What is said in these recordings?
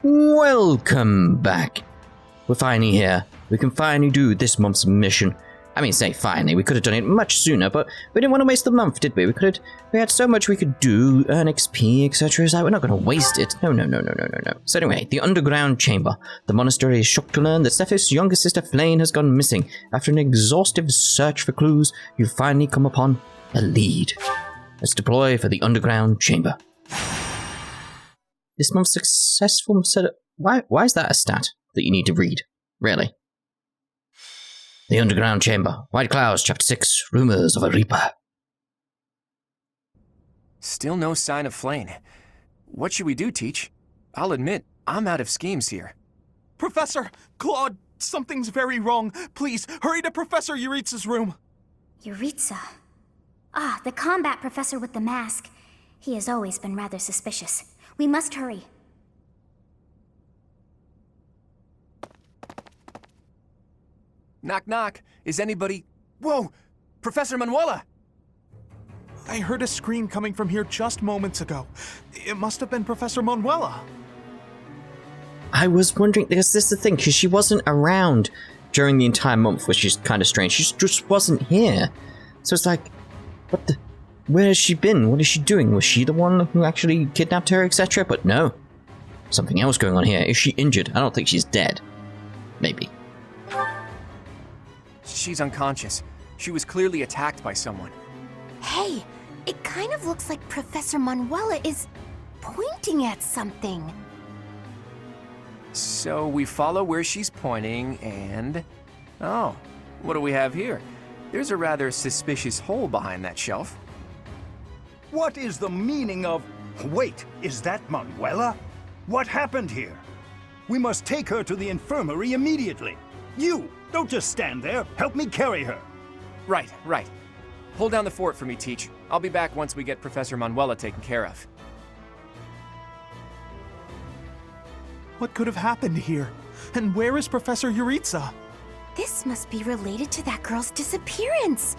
Welcome back. We're finally here. We can finally do this month's mission. I mean, say finally, we could have done it much sooner, but we didn't want to waste the month, did we? We had so much we could do, earn XP, etc. It's like, we're not going to waste it. No. So anyway, the underground chamber. The monastery is shocked to learn that Sothis' younger sister Fódlan has gone missing. After an exhaustive search for clues, you finally come upon a lead. Let's deploy for the underground chamber. This month's successful set up... Why is that a stat that you need to read? Really? The Underground Chamber. White Clouds, Chapter 6. Rumors of a Reaper. Still no sign of Fódlan. What should we do, Teach? I'll admit, I'm out of schemes here. Professor! Claude! Something's very wrong. Please, hurry to Professor Yuritsa's room. Yuritsa? Ah, the combat professor with the mask. He has always been rather suspicious. We must hurry. Knock, knock. Is anybody... Whoa! Professor Manuela! I heard a scream coming from here just moments ago. It must have been Professor Manuela. I was wondering, because this is the thing, because she wasn't around during the entire month, which is kind of strange. She just wasn't here. So it's like, what the... Where has she been? What is she doing? Was she the one who actually kidnapped her, etc.? But no. Something else going on here. Is she injured? I don't think she's dead. Maybe. She's unconscious. She was clearly attacked by someone. Hey, it kind of looks like Professor Manuela is pointing at something. So we follow where she's pointing and... Oh, what do we have here? There's a rather suspicious hole behind that shelf. What is the meaning of... Wait, is that Manuela? What happened here? We must take her to the infirmary immediately. You! Don't just stand there. Help me carry her. Right. Hold down the fort for me, Teach. I'll be back once we get Professor Manuela taken care of. What could have happened here? And where is Professor Yuritsa? This must be related to that girl's disappearance.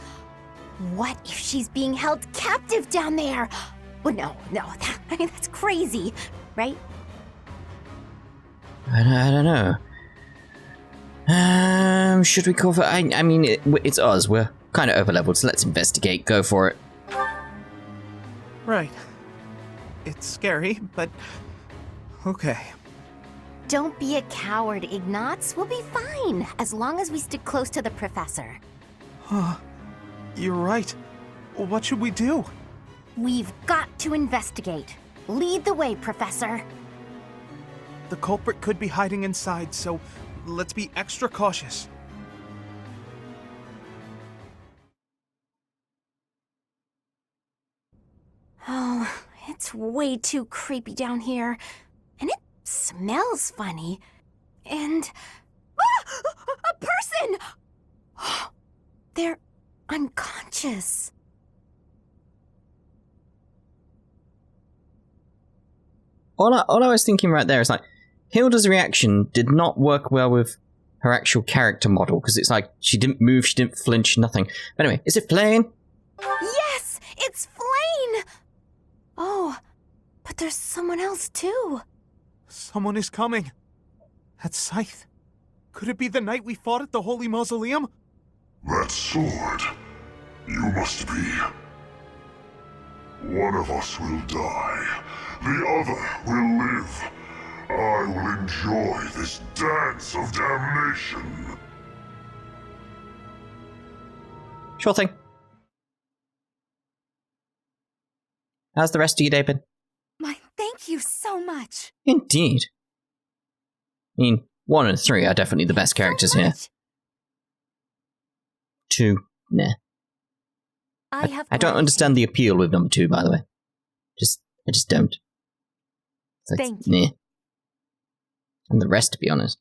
What if she's being held captive down there? Well, no, that's crazy, right? I don't know. Should we cover... I mean, it's us. We're kind of overleveled, so let's investigate. Go for it. Right. It's scary, but... okay. Don't be a coward, Ignatz. We'll be fine, as long as we stick close to the professor. You're right. What should we do? We've got to investigate. Lead the way, Professor. The culprit could be hiding inside, so let's be extra cautious. Oh, it's way too creepy down here. And it smells funny. And... a person! They're unconscious. All I was thinking right there is like, Hilda's reaction did not work well with her actual character model, because it's like, she didn't move, she didn't flinch, nothing. But anyway, is it Fódlan? Yes, it's Fódlan! Oh, but there's someone else too. Someone is coming. That's Scythe. Could it be the night we fought at the Holy Mausoleum? That sword. You must be. One of us will die. The other will live. I will enjoy this dance of damnation. Sure thing. How's the rest of your day been? My, thank you so much. Indeed. I mean, 1 and 3 are definitely the best characters here. 2, nah. I don't understand the appeal with number 2, by the way. I just don't. It's like, thank you. Nah. And the rest, to be honest.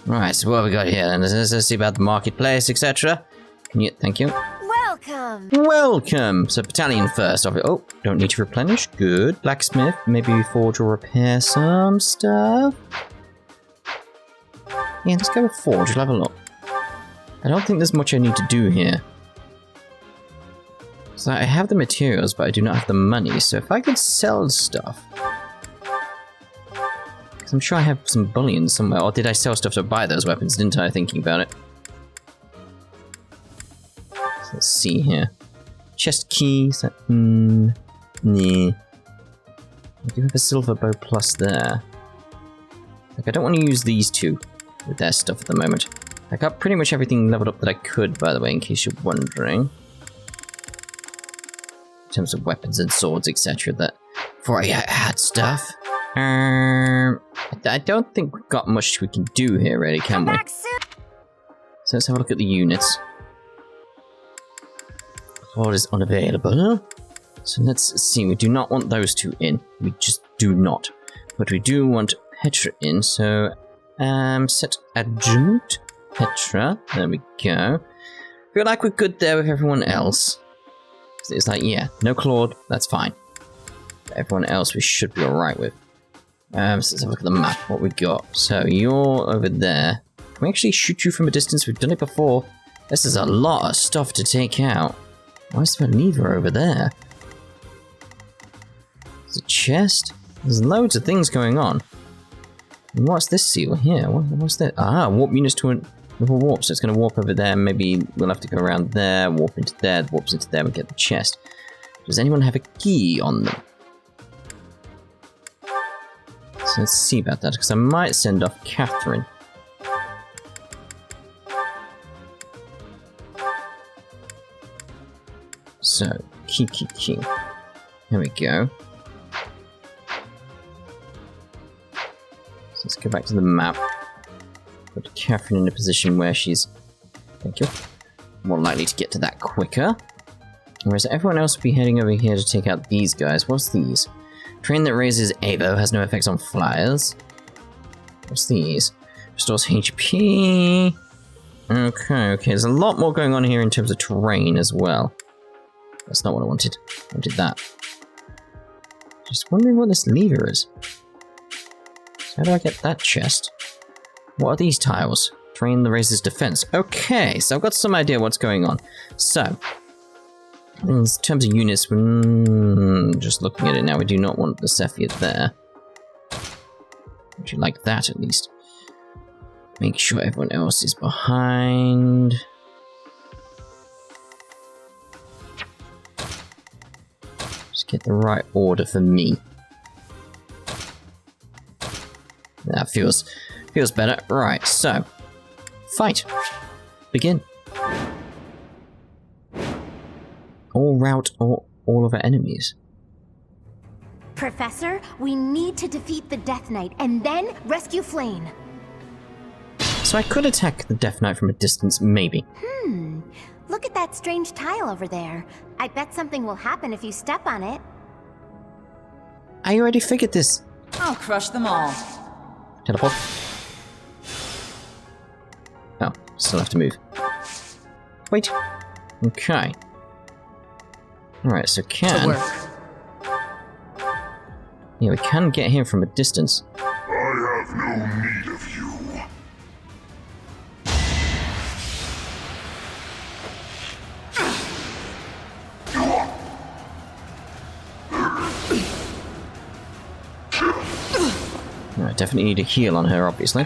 Right, so what have we got here? Let's see about the marketplace, etc. Thank you. Welcome. Welcome. So battalion first. Oh, don't need to replenish. Good. Blacksmith. Maybe forge or repair some stuff. Yeah, let's go with forge. We'll have a look. I don't think there's much I need to do here. So I have the materials, but I do not have the money. So if I could sell stuff. Because I'm sure I have some bullion somewhere. Or did I sell stuff to buy those weapons, didn't I, thinking about it? So let's see here. Chest keys. Nah. I do have a silver bow plus there. Like, I don't want to use these two with their stuff at the moment. I got pretty much everything leveled up that I could, by the way, in case you're wondering. In terms of weapons and swords, etc. That before I had stuff. I don't think we've got much we can do here, really, can we? So let's have a look at the units. Claude is unavailable. So let's see, we do not want those two in. We just do not. But we do want Petra in, so set adjunct Petra. There we go. Feel like we're good there with everyone else. It's like, yeah, no Claude, that's fine. But everyone else we should be alright with. So let's have a look at the map, what we got. So you're over there. Can we actually shoot you from a distance? We've done it before. This is a lot of stuff to take out. Why is there a lever over there? There's a chest. There's loads of things going on. And what's this seal here? What's that? Ah, warp units to another warp. So it's going to warp over there. Maybe we'll have to go around there, warp into there, warps into there, and get the chest. Does anyone have a key on them? So let's see about that, because I might send off Catherine. So, key. Here we go. So let's go back to the map. Put Catherine in a position where she's, thank you, more likely to get to that quicker. Whereas everyone else will be heading over here to take out these guys. What's these? Train that raises Avo has no effects on flyers. What's these? Restores HP. Okay. There's a lot more going on here in terms of terrain as well. That's not what I wanted. I wanted that. Just wondering what this lever is. So how do I get that chest? What are these tiles? Train the raises defense. Okay, so I've got some idea what's going on. So, in terms of units, just looking at it now, we do not want the Cepheid there. Would you like that at least? Make sure everyone else is behind. Just get the right order for me. That feels better. Right, so fight. Begin. All rout all of our enemies. Professor, we need to defeat the Death Knight and then rescue Flame. So I could attack the Death Knight from a distance, maybe. Look at that strange tile over there. I bet something will happen if you step on it. I already figured this. I'll crush them all. Teleport. Oh, still have to move. Wait. Okay. Alright, so can... Yeah, we can get here from a distance. I have no need of you. Alright, definitely need a heal on her, obviously.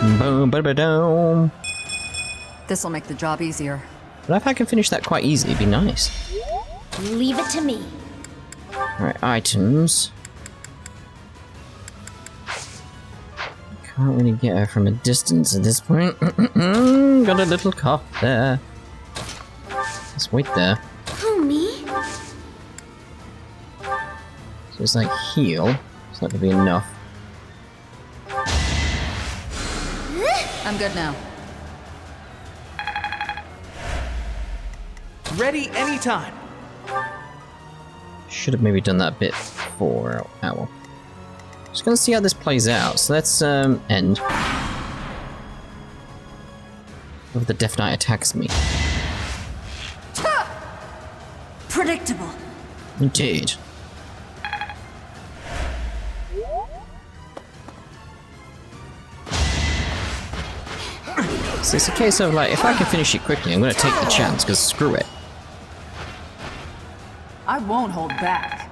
Boom, boom, boom. This'll make the job easier. But if I can finish that quite easily, it'd be nice. Leave it to me. Alright, items. Can't really get her from a distance at this point. Got a little cough there. Let's wait there. Who, me? So it's like heal. It's not gonna be enough. I'm good now. Ready anytime. Should have maybe done that a bit before. Oh well. Just gonna see how this plays out. So let's end. If the Death Knight attacks me. Predictable. Indeed. So it's a case of like, if I can finish it quickly, I'm gonna take the chance, because screw it. I won't hold back.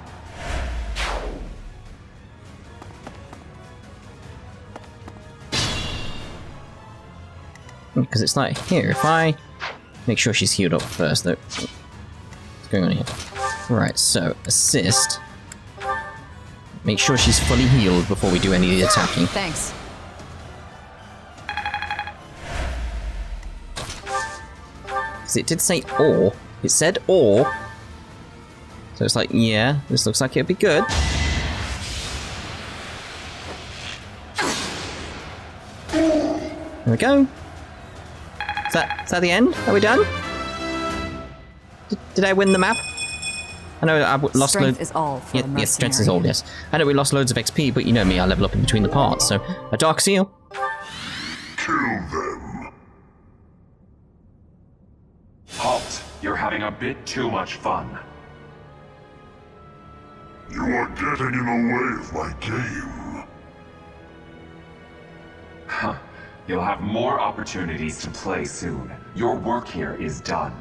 Because it's like, here, if I make sure she's healed up first, though. What's going on here? Right, so, assist. Make sure she's fully healed before we do any of the attacking. Thanks. Because it did say or. It said or. So it's like, yeah, this looks like it'll be good. There we go. Is that the end? Are we done? Did I win the map? I know I lost Strength loads. is all for a Yes, strength is mercenary. all, yes. I know we lost loads of XP, but you know me, I level up in between the parts, so a dark seal. Kill them. Halt! You're having a bit too much fun. You are getting in the way of my game. Huh. You'll have more opportunities to play soon. Your work here is done.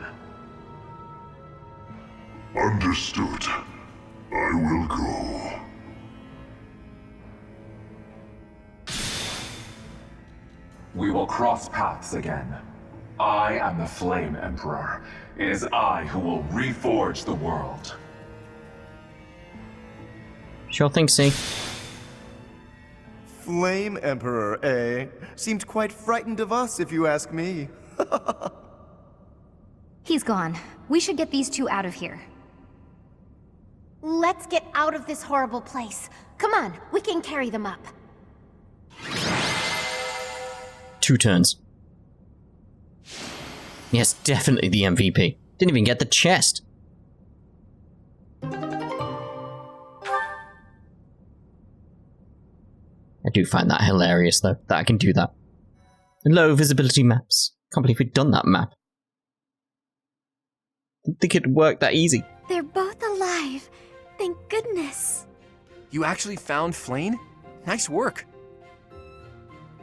Understood. I will go. We will cross paths again. I am the Flame Emperor. It is I who will reforge the world. Sure thing, see. Flame Emperor, eh? Seemed quite frightened of us, if you ask me. He's gone. We should get these two out of here. Let's get out of this horrible place. Come on, we can carry them up. 2 turns. Yes, definitely the MVP. Didn't even get the chest. I do find that hilarious, though, that I can do that. Low visibility maps. Can't believe we'd done that map. Didn't think it'd work that easy. They're both alive. Thank goodness. You actually found Flane? Nice work.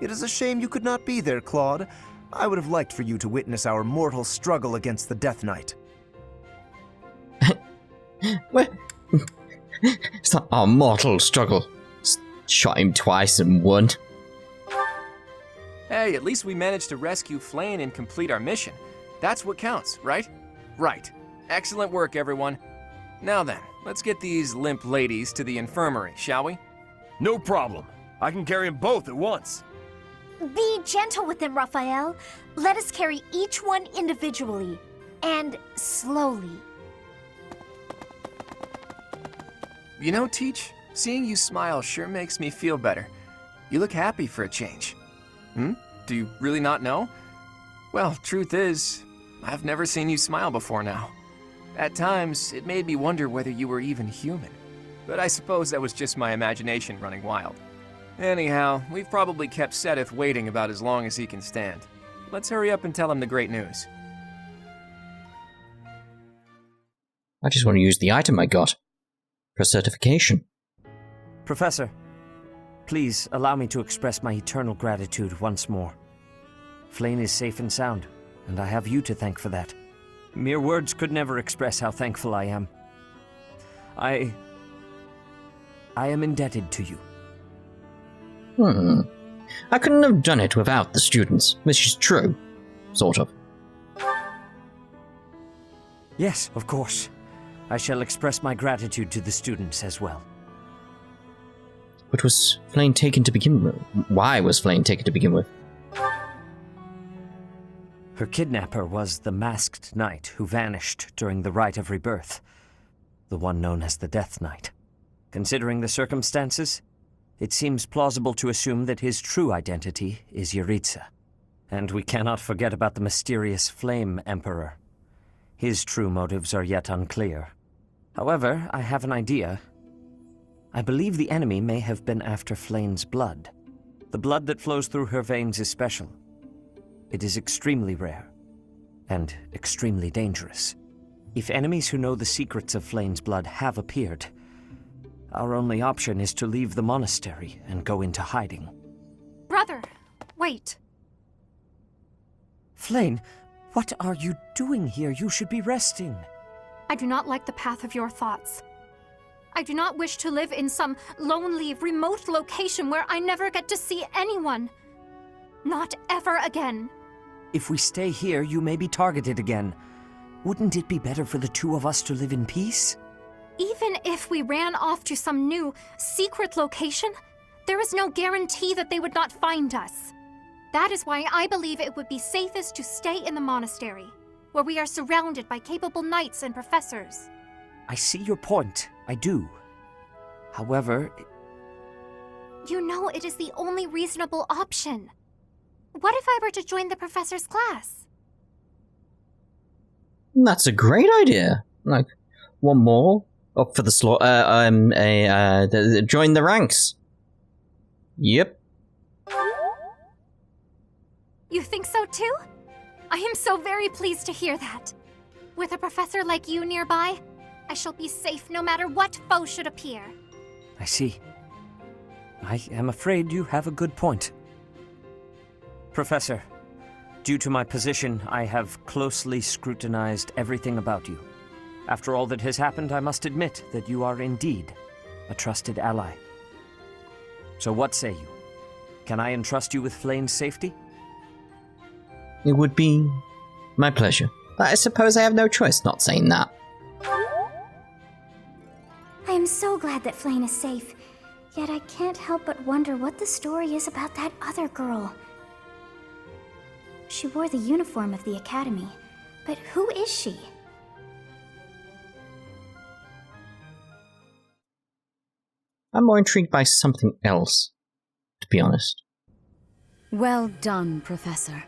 It is a shame you could not be there, Claude. I would have liked for you to witness our mortal struggle against the Death Knight. What? It's not our mortal struggle. Shot him twice and won. Hey, at least we managed to rescue Flane and complete our mission. That's what counts, right? Right. Excellent work, everyone. Now then, let's get these limp ladies to the infirmary, shall we? No problem. I can carry them both at once. Be gentle with them, Raphael. Let us carry each one individually. And slowly. You know, Teach, seeing you smile sure makes me feel better. You look happy for a change. Do you really not know? Well, truth is, I've never seen you smile before now. At times, it made me wonder whether you were even human. But I suppose that was just my imagination running wild. Anyhow, we've probably kept Sethith waiting about as long as he can stand. Let's hurry up and tell him the great news. I just want to use the item I got. For certification. Professor, please allow me to express my eternal gratitude once more. Flane is safe and sound, and I have you to thank for that. Mere words could never express how thankful I am. I am indebted to you. I couldn't have done it without the students, which is true. Sort of. Yes, of course. I shall express my gratitude to the students as well. But was Flane taken to begin with? Why was Flane taken to begin with? Her kidnapper was the masked knight who vanished during the Rite of Rebirth, the one known as the Death Knight. Considering the circumstances, it seems plausible to assume that his true identity is Yaritza. And we cannot forget about the mysterious Flame Emperor. His true motives are yet unclear. However, I have an idea. I believe the enemy may have been after Flane's blood. The blood that flows through her veins is special. It is extremely rare, and extremely dangerous. If enemies who know the secrets of Flane's blood have appeared, our only option is to leave the monastery and go into hiding. Brother, wait. Flane, what are you doing here? You should be resting. I do not like the path of your thoughts. I do not wish to live in some lonely, remote location where I never get to see anyone. Not ever again. If we stay here, you may be targeted again. Wouldn't it be better for the two of us to live in peace? Even if we ran off to some new, secret location, there is no guarantee that they would not find us. That is why I believe it would be safest to stay in the monastery, where we are surrounded by capable knights and professors. I see your point. I do. However... You know it is the only reasonable option. What if I were to join the professor's class? That's a great idea. Like, one more up for the slot. Join the ranks. Yep. You think so too? I am so very pleased to hear that. With a professor like you nearby, I shall be safe no matter what foe should appear. I see. I am afraid you have a good point. Professor, due to my position, I have closely scrutinized everything about you. After all that has happened, I must admit that you are indeed a trusted ally. So what say you? Can I entrust you with Flayn's safety? It would be my pleasure. But I suppose I have no choice not saying that. I am so glad that Flayn is safe, yet I can't help but wonder what the story is about that other girl. She wore the uniform of the academy, but who is she? I'm more intrigued by something else, to be honest. Well done, Professor.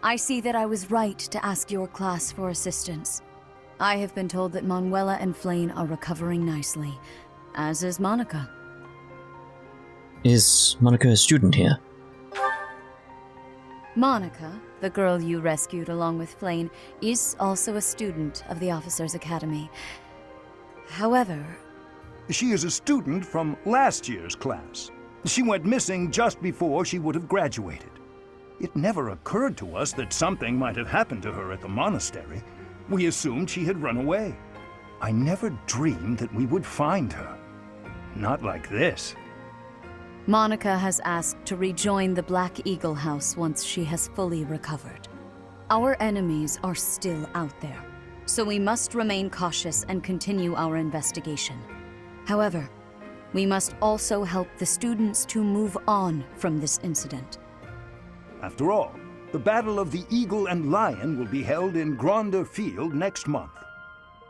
I see that I was right to ask your class for assistance. I have been told that Manuela and Flayn are recovering nicely, as is Monica. Is Monica a student here? Monica, the girl you rescued along with Flayn, is also a student of the Officers' Academy. However... She is a student from last year's class. She went missing just before she would have graduated. It never occurred to us that something might have happened to her at the monastery. We assumed she had run away. I never dreamed that we would find her. Not like this. Monica has asked to rejoin the Black Eagle House once she has fully recovered. Our enemies are still out there, so we must remain cautious and continue our investigation. However, we must also help the students to move on from this incident. After all, the Battle of the Eagle and Lion will be held in Gronder Field next month.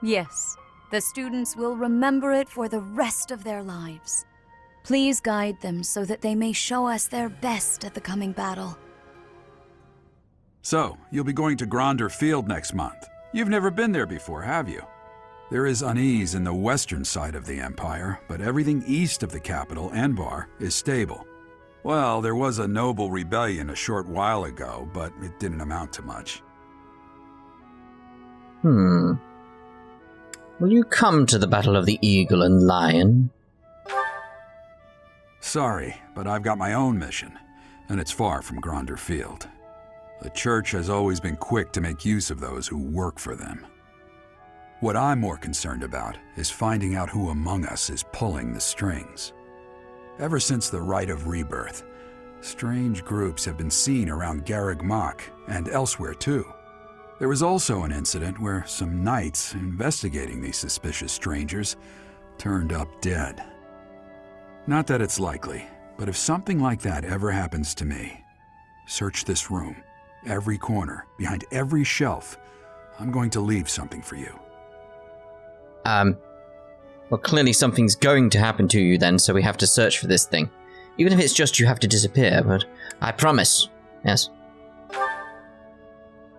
Yes, the students will remember it for the rest of their lives. Please guide them so that they may show us their best at the coming battle. So, you'll be going to Gronder Field next month. You've never been there before, have you? There is unease in the western side of the Empire, but everything east of the capital, Anbar, is stable. Well, there was a noble rebellion a short while ago, but it didn't amount to much. Will you come to the Battle of the Eagle and Lion? Sorry, but I've got my own mission, and it's far from Gronder Field. The Church has always been quick to make use of those who work for them. What I'm more concerned about is finding out who among us is pulling the strings. Ever since the Rite of Rebirth, strange groups have been seen around Garegg Mach and elsewhere too. There was also an incident where some knights investigating these suspicious strangers turned up dead. Not that it's likely, but if something like that ever happens to me, search this room, every corner, behind every shelf. I'm going to leave something for you. Well, clearly something's going to happen to you then, so we have to search for this thing. Even if it's just you have to disappear, but I promise. Yes?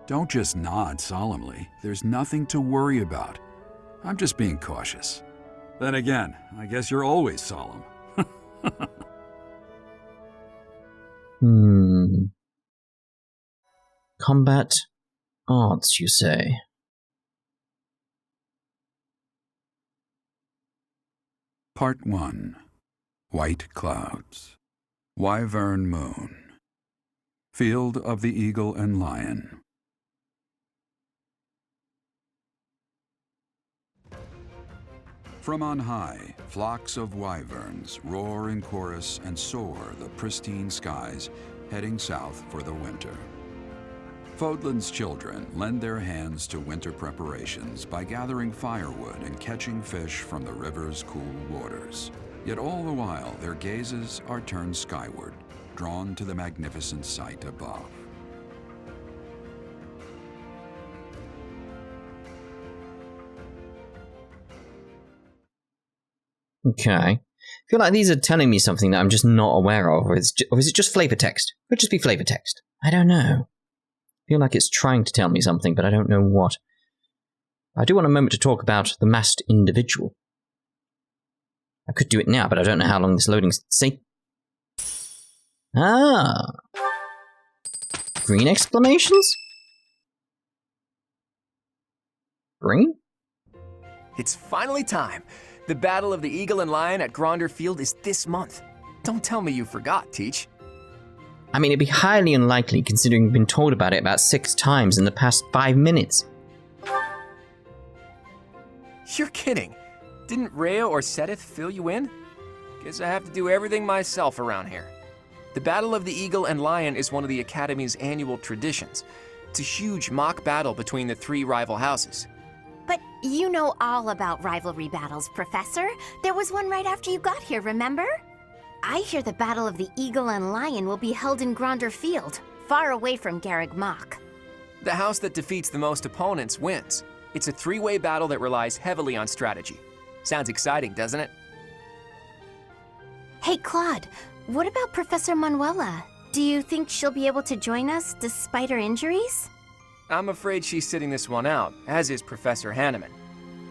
Don't just nod solemnly. There's nothing to worry about. I'm just being cautious. Then again, I guess you're always solemn. Combat arts, you say? Part 1. White Clouds. Wyrven Moon. Field of the Eagle and Lion. From on high, flocks of wyverns roar in chorus and soar the pristine skies, heading south for the winter. Fódlan's children lend their hands to winter preparations by gathering firewood and catching fish from the river's cool waters. Yet all the while, their gazes are turned skyward, drawn to the magnificent sight above. Okay. I feel like these are telling me something that I'm just not aware of, or is it just flavor text? Could just be flavor text. I don't know. I feel like it's trying to tell me something, but I don't know what. I do want a moment to talk about the masked individual. I could do it now, but I don't know how long this loading's... See? Ah. Green exclamations? Green? It's finally time. The Battle of the Eagle and Lion at Gronder Field is this month. Don't tell me you forgot, Teach. I mean, it'd be highly unlikely considering we've been told about it about 6 times in the past 5 minutes. You're kidding. Didn't Rhea or Sothis fill you in? Guess I have to do everything myself around here. The Battle of the Eagle and Lion is one of the Academy's annual traditions. It's a huge mock battle between the 3 rival houses. But you know all about rivalry battles, Professor. There was one right after you got here, remember? I hear the Battle of the Eagle and Lion will be held in Gronder Field, far away from Garegg Mach. The house that defeats the most opponents wins. It's a 3-way battle that relies heavily on strategy. Sounds exciting, doesn't it? Hey, Claude, what about Professor Manuela? Do you think she'll be able to join us despite her injuries? I'm afraid she's sitting this one out, as is Professor Hanneman.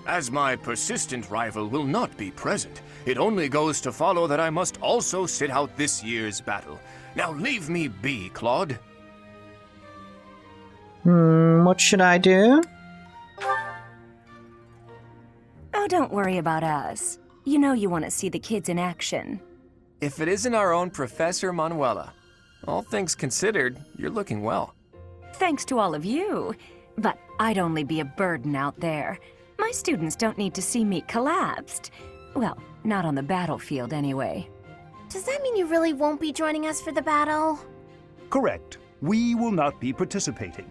As my persistent rival will not be present, it only goes to follow that I must also sit out this year's battle. Now leave me be, Claude. What should I do? Oh, don't worry about us. You know you want to see the kids in action. If it isn't our own Professor Manuela, all things considered, you're looking well. Thanks to all of you. But I'd only be a burden out there. My students don't need to see me collapsed. Well, not on the battlefield anyway. Does that mean you really won't be joining us for the battle? Correct. We will not be participating.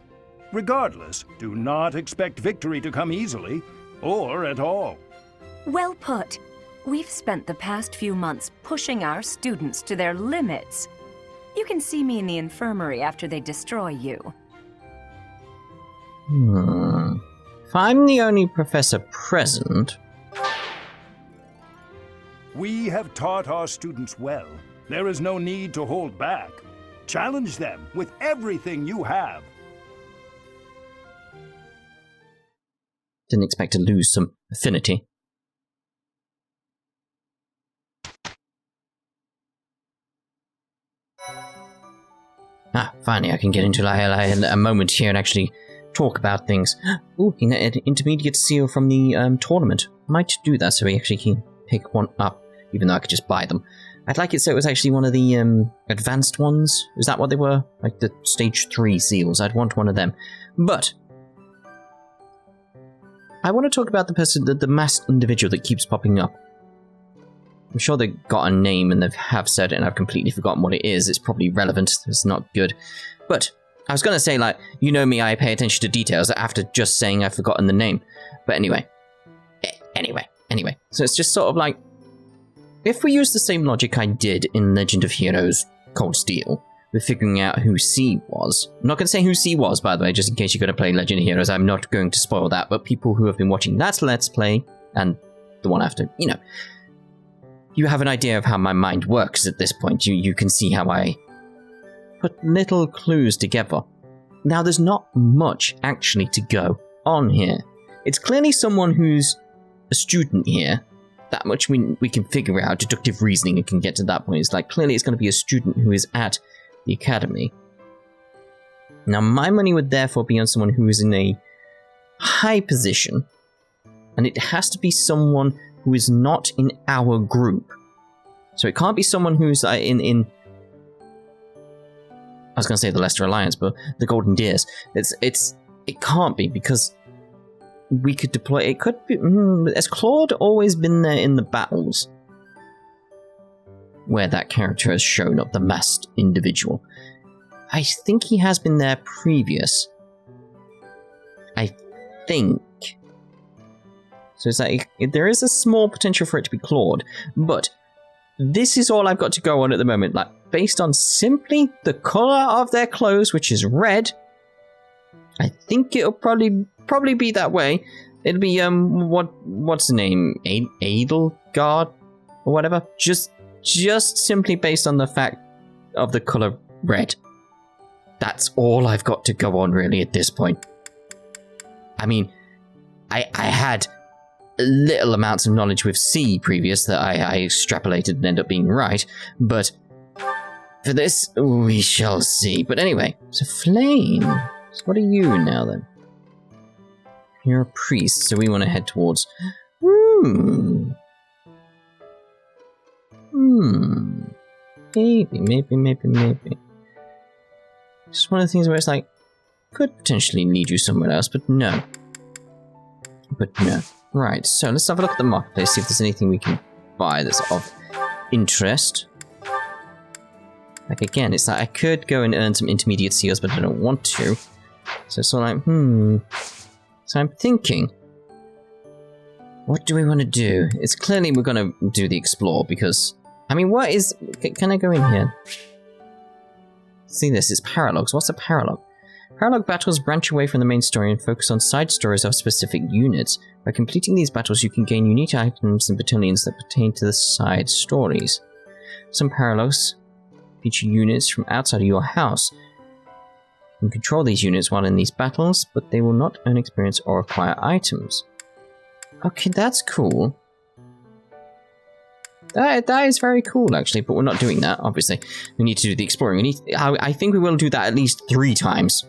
Regardless, do not expect victory to come easily, or at all. Well put. We've spent the past few months pushing our students to their limits. You can see me in the infirmary after they destroy you. If I'm the only professor present... We have taught our students well. There is no need to hold back. Challenge them with everything you have. Didn't expect to lose some affinity. Finally I can get into a moment here and actually talk about things. Ooh, an intermediate seal from the tournament. Might do that so we actually can pick one up, even though I could just buy them. I'd like it so it was actually one of the advanced ones. Is that what they were? Like the stage 3 seals. I'd want one of them. But I want to talk about the person, the masked individual that keeps popping up. I'm sure they got a name and they have said it and I've completely forgotten what it is. It's probably relevant. It's not good. But I was going to say, like, you know me, I pay attention to details after just saying I've forgotten the name. But anyway. So it's just sort of like, if we use the same logic I did in Legend of Heroes Cold Steel, with figuring out who C was. I'm not going to say who C was, by the way, just in case you're going to play Legend of Heroes. I'm not going to spoil that, but people who have been watching that Let's Play, and the one after, you know, you have an idea of how my mind works at this point. You can see how I put little clues together. Now, there's not much actually to go on here. It's clearly someone who's a student here. That much we can figure out. Deductive reasoning and can get to that point. It's like, clearly it's going to be a student who is at the academy. Now, my money would therefore be on someone who is in a high position. And it has to be someone who is not in our group. So it can't be someone who's in I was going to say the Leicester Alliance, but the Golden Deers. It can't be, because we could deploy... It could be... Has Claude always been there in the battles? Where that character has shown up, the masked individual. I think he has been there previous. I think. So it's like, there is a small potential for it to be Claude, but this is all I've got to go on at the moment. Like, based on simply the colour of their clothes, which is red, I think it'll probably be that way. It'll be, what's the name? Edelgard? Or whatever? Just simply based on the fact of the colour red. That's all I've got to go on, really, at this point. I mean, I had little amounts of knowledge with C previous that I extrapolated and ended up being right, but for this, we shall see. But anyway, so Flame. So what are you now, then? You're a priest, so we want to head towards... Maybe. Just one of the things where it's like, could potentially lead you somewhere else, but no. Right, so let's have a look at the marketplace, see if there's anything we can buy that's of interest. Like, again, it's like I could go and earn some intermediate seals, but I don't want to. So it's all like, So I'm thinking, what do we want to do? It's clearly we're going to do the explore, because... I mean, what is... Can I go in here? See this, it's paralogs. What's a paralog? Paralog battles branch away from the main story and focus on side stories of specific units. By completing these battles, you can gain unique items and battalions that pertain to the side stories. Some paralogs feature units from outside of your house. You can control these units while in these battles, but they will not earn experience or acquire items. Okay, that's cool. That is very cool, actually, but we're not doing that, obviously. We need to do the exploring. I think we will do that at least 3 times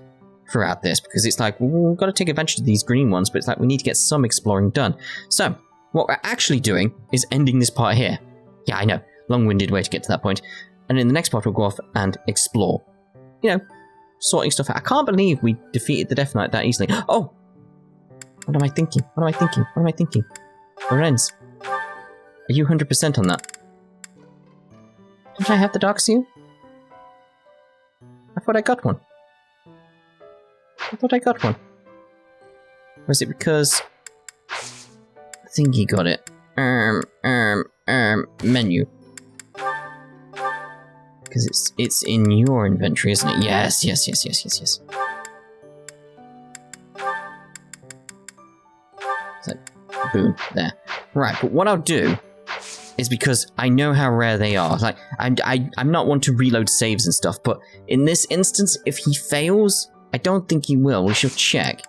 throughout this, because it's like, we've got to take advantage of these green ones, but it's like we need to get some exploring done. So, what we're actually doing is ending this part here. Yeah, I know, long-winded way to get to that point. And in the next part, we'll go off and explore. You know, sorting stuff out. I can't believe we defeated the Death Knight that easily. Oh! What am I thinking? Lorenz, are you 100% on that? Don't I have the Dark Seal? I thought I got one. Or is it because... I think he got it. Menu. Because it's in your inventory, isn't it? Yes. So, boom, there. Right, but what I'll do is, because I know how rare they are, like, I'm not one to reload saves and stuff, but in this instance, if he fails, I don't think he will. We should check.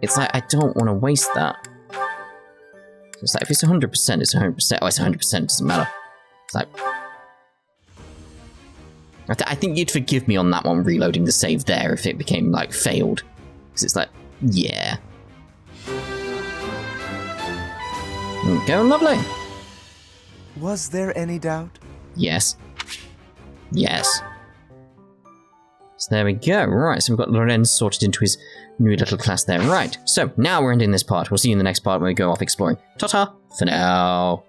It's like, I don't want to waste that. So it's like, if it's 100%, it's 100%. Oh, it's 100%, it doesn't matter. It's like... I think you'd forgive me on that one, reloading the save there, if it became, like, failed. Because it's like, yeah. Go, lovely. Was there any doubt? Yes. So there we go. Right, so we've got Lorenz sorted into his new little class there. Right, so now we're ending this part. We'll see you in the next part when we go off exploring. Ta-ta for now.